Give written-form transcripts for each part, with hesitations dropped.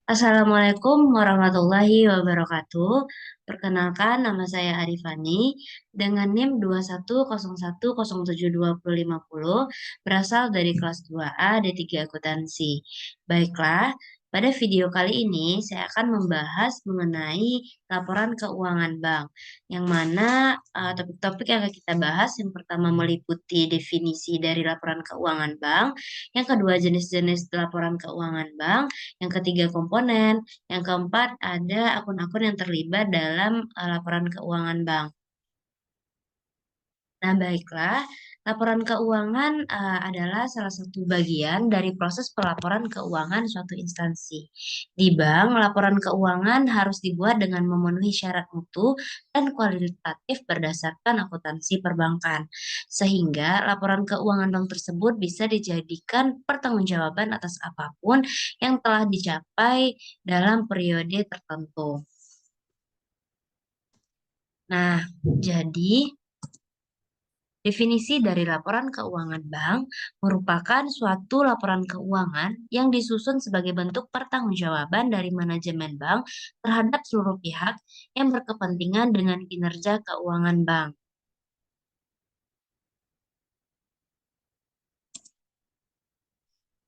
Assalamualaikum warahmatullahi wabarakatuh. Perkenalkan, nama saya Arifani dengan NIM 2101072050 berasal dari kelas 2A D3 Akuntansi. Baiklah, pada video kali ini saya akan membahas mengenai laporan keuangan bank, yang mana topik-topik yang akan kita bahas yang pertama meliputi definisi dari laporan keuangan bank, yang kedua jenis-jenis laporan keuangan bank, yang ketiga komponen, yang keempat ada akun-akun yang terlibat dalam laporan keuangan bank. Nah, baiklah, laporan keuangan adalah salah satu bagian dari proses pelaporan keuangan suatu instansi. Di bank, laporan keuangan harus dibuat dengan memenuhi syarat mutu dan kualitatif berdasarkan akuntansi perbankan, sehingga laporan keuangan bank tersebut bisa dijadikan pertanggungjawaban atas apapun yang telah dicapai dalam periode tertentu. Nah, jadi definisi dari laporan keuangan bank merupakan suatu laporan keuangan yang disusun sebagai bentuk pertanggungjawaban dari manajemen bank terhadap seluruh pihak yang berkepentingan dengan kinerja keuangan bank.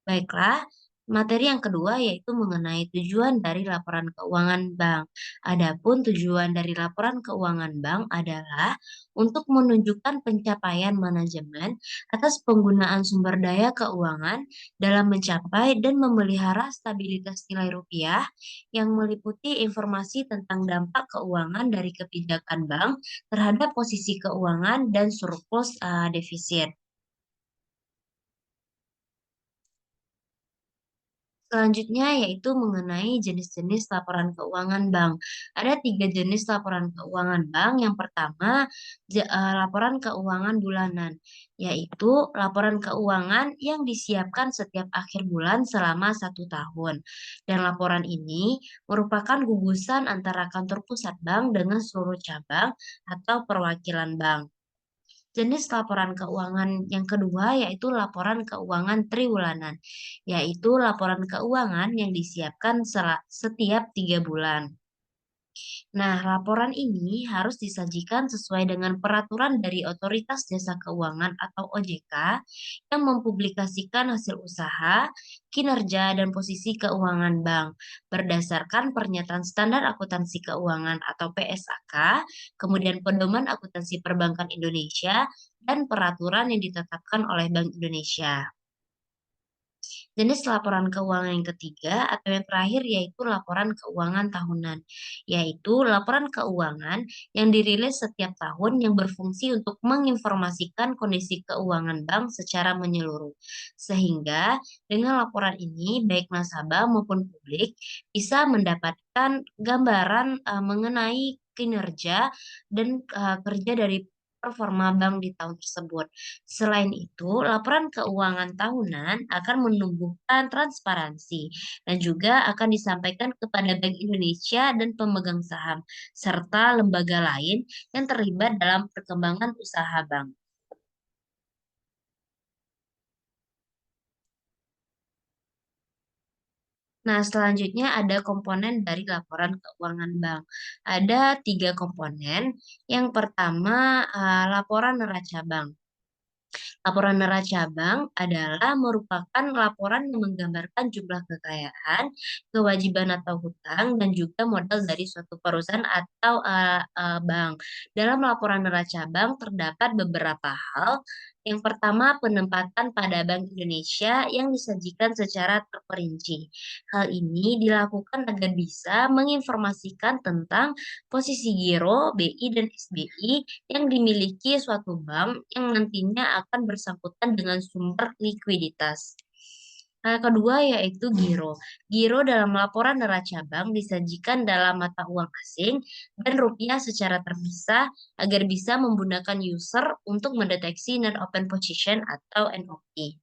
Baiklah, materi yang kedua yaitu mengenai tujuan dari laporan keuangan bank. Adapun tujuan dari laporan keuangan bank adalah untuk menunjukkan pencapaian manajemen atas penggunaan sumber daya keuangan dalam mencapai dan memelihara stabilitas nilai rupiah yang meliputi informasi tentang dampak keuangan dari kebijakan bank terhadap posisi keuangan dan surplus defisit. Selanjutnya yaitu mengenai jenis-jenis laporan keuangan bank. Ada tiga jenis laporan keuangan bank. Yang pertama, laporan keuangan bulanan, yaitu laporan keuangan yang disiapkan setiap akhir bulan selama 1 tahun. Dan laporan ini merupakan gugusan antara kantor pusat bank dengan seluruh cabang atau perwakilan bank. Jenis laporan keuangan yang kedua yaitu laporan keuangan triwulanan, yaitu laporan keuangan yang disiapkan setiap 3 bulan. Nah, laporan ini harus disajikan sesuai dengan peraturan dari Otoritas Jasa Keuangan atau OJK yang mempublikasikan hasil usaha, kinerja, dan posisi keuangan bank berdasarkan Pernyataan Standar Akuntansi Keuangan atau PSAK, kemudian Pedoman Akuntansi Perbankan Indonesia, dan peraturan yang ditetapkan oleh Bank Indonesia. Jenis laporan keuangan yang ketiga atau yang terakhir yaitu laporan keuangan tahunan, yaitu laporan keuangan yang dirilis setiap tahun yang berfungsi untuk menginformasikan kondisi keuangan bank secara menyeluruh. Sehingga dengan laporan ini baik nasabah maupun publik bisa mendapatkan gambaran mengenai kinerja dan kerja dari performa bank di tahun tersebut. Selain itu, laporan keuangan tahunan akan menumbuhkan transparansi dan juga akan disampaikan kepada Bank Indonesia dan pemegang saham, serta lembaga lain yang terlibat dalam perkembangan usaha bank. Nah, selanjutnya ada komponen dari laporan keuangan bank. Ada tiga komponen. Yang pertama, laporan neraca bank. Laporan neraca bank adalah merupakan laporan yang menggambarkan jumlah kekayaan, kewajiban atau hutang, dan juga modal dari suatu perusahaan atau bank. Dalam laporan neraca bank terdapat beberapa hal. Yang pertama, penempatan pada Bank Indonesia yang disajikan secara terperinci. Hal ini dilakukan agar bisa menginformasikan tentang posisi giro, BI, dan SBI yang dimiliki suatu bank yang nantinya akan bersangkutan dengan sumber likuiditas. Kedua yaitu giro. Giro dalam laporan neraca bank disajikan dalam mata uang asing dan rupiah secara terpisah agar bisa menggunakan user untuk mendeteksi non-open position atau NOP.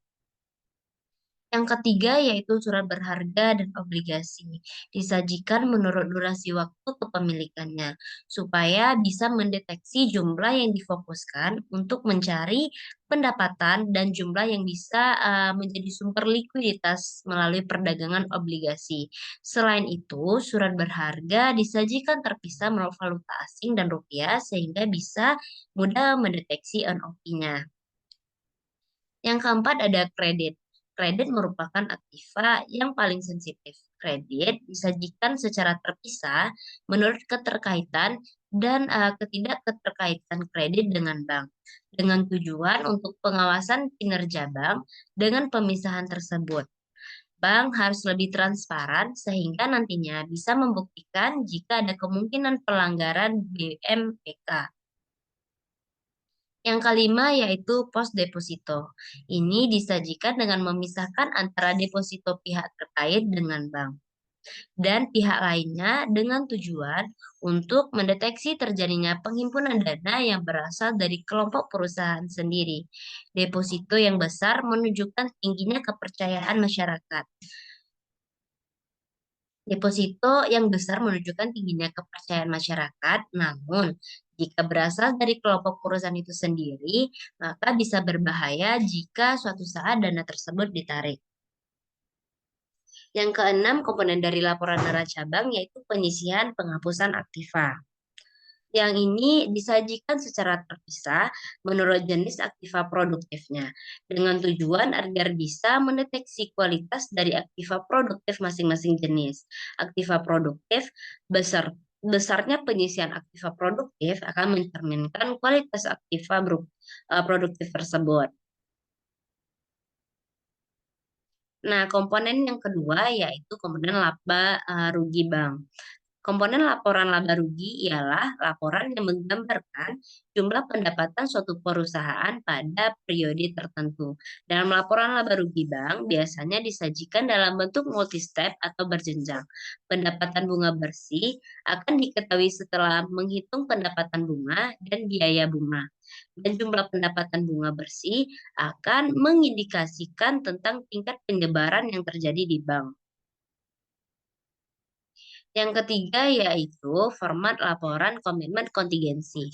Yang ketiga yaitu surat berharga dan obligasi. Disajikan menurut durasi waktu kepemilikannya, supaya bisa mendeteksi jumlah yang difokuskan untuk mencari pendapatan dan jumlah yang bisa menjadi sumber likuiditas melalui perdagangan obligasi. Selain itu, surat berharga disajikan terpisah menurut valuta asing dan rupiah sehingga bisa mudah mendeteksi NOP-nya. Yang keempat ada kredit. Kredit merupakan aktiva yang paling sensitif. Kredit disajikan secara terpisah menurut keterkaitan dan ketidakketerkaitan kredit dengan bank. Dengan tujuan untuk pengawasan kinerja bank dengan pemisahan tersebut. Bank harus lebih transparan sehingga nantinya bisa membuktikan jika ada kemungkinan pelanggaran BMPK. Yang kelima yaitu pos deposito. Ini disajikan dengan memisahkan antara deposito pihak terkait dengan bank dan pihak lainnya dengan tujuan untuk mendeteksi terjadinya penghimpunan dana yang berasal dari kelompok perusahaan sendiri. Deposito yang besar menunjukkan tingginya kepercayaan masyarakat. Deposito yang besar menunjukkan tingginya kepercayaan masyarakat, namun jika berasal dari kelompok perusahaan itu sendiri, maka bisa berbahaya jika suatu saat dana tersebut ditarik. Yang keenam, komponen dari laporan neraca bank yaitu penyisihan penghapusan aktiva. Yang ini disajikan secara terpisah menurut jenis aktiva produktifnya, dengan tujuan agar bisa mendeteksi kualitas dari aktiva produktif masing-masing jenis. Aktiva produktif besarnya penyisian aktiva produktif akan mencerminkan kualitas aktiva produktif tersebut. Nah, komponen yang kedua yaitu komponen laba rugi bank. Komponen laporan laba rugi ialah laporan yang menggambarkan jumlah pendapatan suatu perusahaan pada periode tertentu. Dalam laporan laba rugi bank biasanya disajikan dalam bentuk multi-step atau berjenjang. Pendapatan bunga bersih akan diketahui setelah menghitung pendapatan bunga dan biaya bunga. Dan jumlah pendapatan bunga bersih akan mengindikasikan tentang tingkat penyebaran yang terjadi di bank. Yang ketiga yaitu format laporan komitmen kontingensi.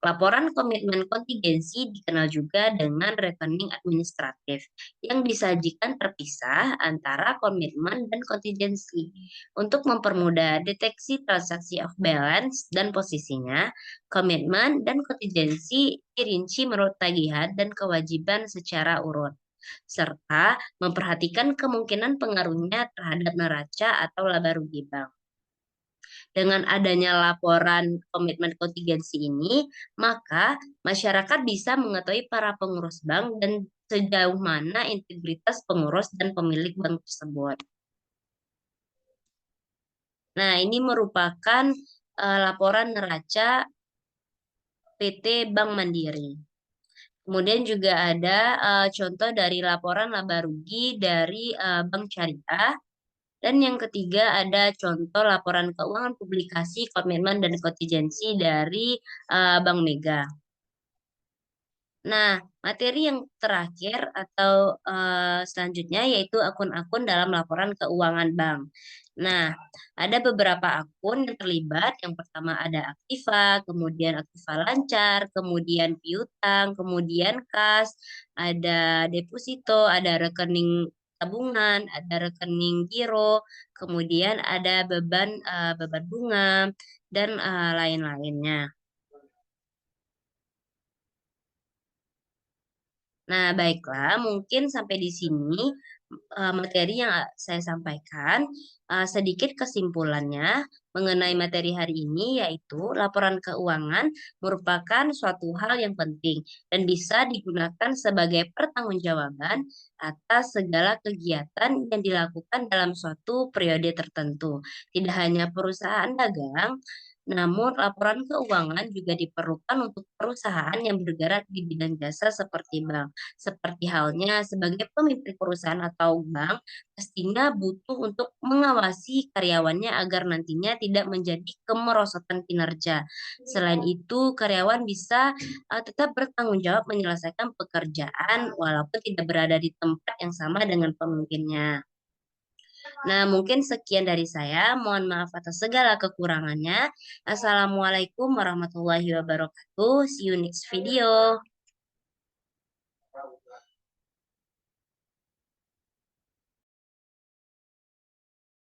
Laporan komitmen kontingensi dikenal juga dengan rekening administratif yang disajikan terpisah antara komitmen dan kontingensi. Untuk mempermudah deteksi transaksi off balance dan posisinya, komitmen dan kontingensi dirinci menurut tagihan dan kewajiban secara urut serta memperhatikan kemungkinan pengaruhnya terhadap neraca atau laba rugi bank. Dengan adanya laporan komitmen kontingensi ini, maka masyarakat bisa mengetahui para pengurus bank dan sejauh mana integritas pengurus dan pemilik bank tersebut. Nah, ini merupakan laporan neraca PT Bank Mandiri. Kemudian juga ada contoh dari laporan laba rugi dari Bank Syariah. Dan yang ketiga ada contoh laporan keuangan publikasi komitmen dan kontingensi dari Bank Mega. Nah, materi yang terakhir atau selanjutnya yaitu akun-akun dalam laporan keuangan bank. Nah, ada beberapa akun yang terlibat. Yang pertama ada aktiva, kemudian aktiva lancar, kemudian piutang, kemudian kas, ada deposito, ada rekening tabungan, ada rekening giro, kemudian ada beban bunga dan lain-lainnya. Nah, baiklah, mungkin sampai di sini materi yang saya sampaikan. Sedikit kesimpulannya mengenai materi hari ini, yaitu laporan keuangan merupakan suatu hal yang penting dan bisa digunakan sebagai pertanggungjawaban atas segala kegiatan yang dilakukan dalam suatu periode tertentu. Tidak hanya perusahaan dagang, Namun, laporan keuangan juga diperlukan untuk perusahaan yang bergerak di bidang jasa seperti bank. Seperti halnya sebagai pemimpin perusahaan atau bank, pastinya butuh untuk mengawasi karyawannya agar nantinya tidak menjadi kemerosotan kinerja. Selain itu, karyawan bisa tetap bertanggung jawab menyelesaikan pekerjaan walaupun tidak berada di tempat yang sama dengan pemimpinnya. Nah, mungkin sekian dari saya. Mohon maaf atas segala kekurangannya. Assalamualaikum warahmatullahi wabarakatuh. See you next video.